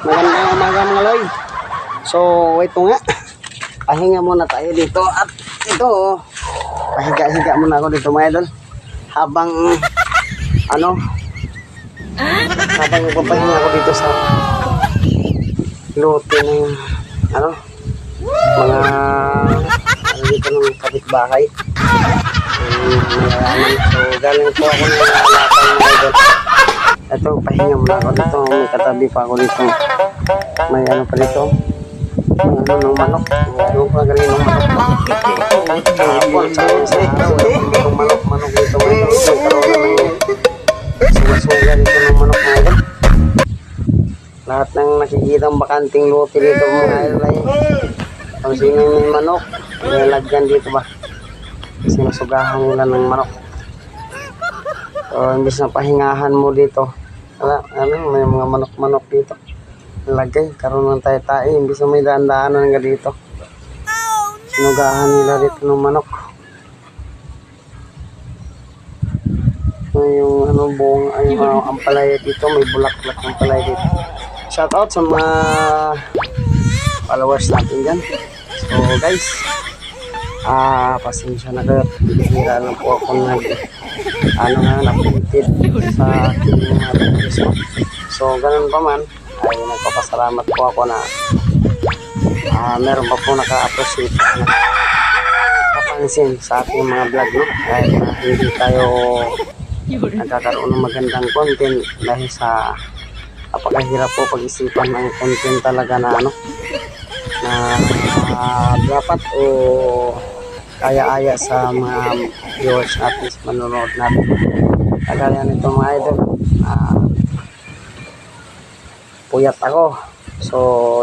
Magandang umaga mga loy. So ito nga, pahinga muna tayo dito. At ito, pahiga-higa muna ako dito mga idol. Habang habang papahinga ako dito sa lote ng mga dito ng kapitbahay. So galing po ako ng alakan mga idol. Ito, pahinga muna ako dito. May katabi pa ako dito. May pa dito. Ng manok. Yung pagaling ng manok. Manok dito. Suga-suga dito ng manok mga idol. Lahat ng nakikita ang bakanting lote dito mga idol ay kung sino yung manok, nilalagyan dito ba? Sinusugahan nila ng manok. So, imbis na pahingahan mo dito, may mga manok-manok dito. Nilagay, karoon ng tayo-tayo, imbis na may daan-daanan nga dito. Sinugahan nila dito ng manok. Yung buong ampalaya dito, may bulak-bulak ampalaya dito. Shout out sa mga followers natin dyan. So guys, pasensya na kayo. Bihira lang po ako napinted sa aking mga videos. So ganun pa man, ay nagpapasalamat po ako na meron pa po naka-appreciate kapansin sa ating mga vlog, no? Kahit na hindi tayo nagkakaroon ng magandang content dahil sa napakahirap po pag-isipan ng content talaga na dapat o kaya-aya sa mga viewers natin, manonood natin. Kagaya nito mga idol, puyat ako. So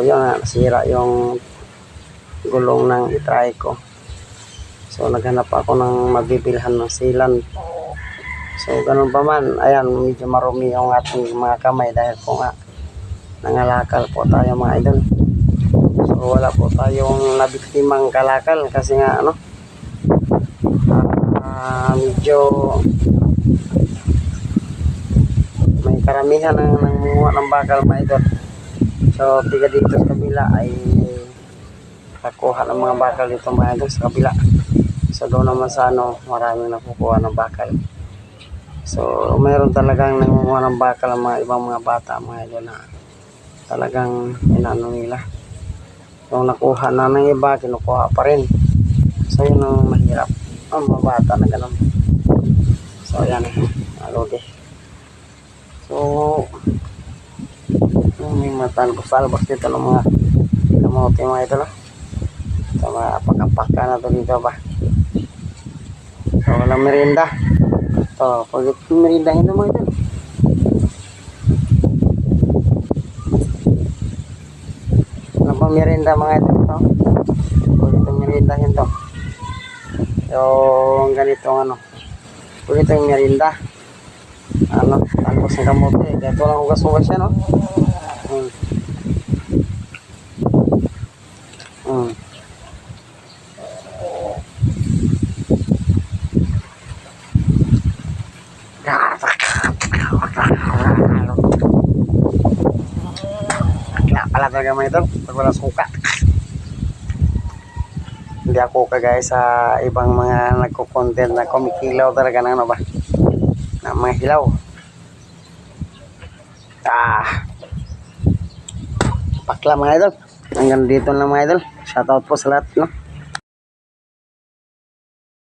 yun, nasira yung gulong ng itry ko. So naghanap ako ng mabibilhan ng sealant. So ganun pa man, ayan, medyo marumi yung ating mga kamay dahil po nga nangalakal po tayo mga idol. So wala po tayong nabiktimang kalakal kasi nga medyo may karamihan ng nangunguha ng bakal mga idol. So tiga dito sa kabila ay nakuha ng mga bakal dito mga idol sa kabila. So doon naman sa maraming nakukuha ng bakal. So mayroon talagang nangunguha ng bakal ang mga ibang mga bata mga idol na talagang inano nila. Yung nakuha na ng iba, kinukuha pa rin. So yun ang mahirap ang mga bata na ganun. So yan, alode. So may matalbos dito ng mga kamote mga idol. So mapakapaka na to dito ba. So walang merienda. So pag merienda ito mga idol, merienda mga ito, pwede itong merindahin to. Yung ganitong pwede itong merinda, talbos ng kamote. Ito lang hugas-hugas siya, no? Pala talaga mga ito pag wala suka. Hindi ako kagaya sa ibang mga nagko-content na kumikilaw talaga ng na mga hilaw. Pakla mga idol, hanggang dito lang mga idol. Shoutout po sa lahat, no?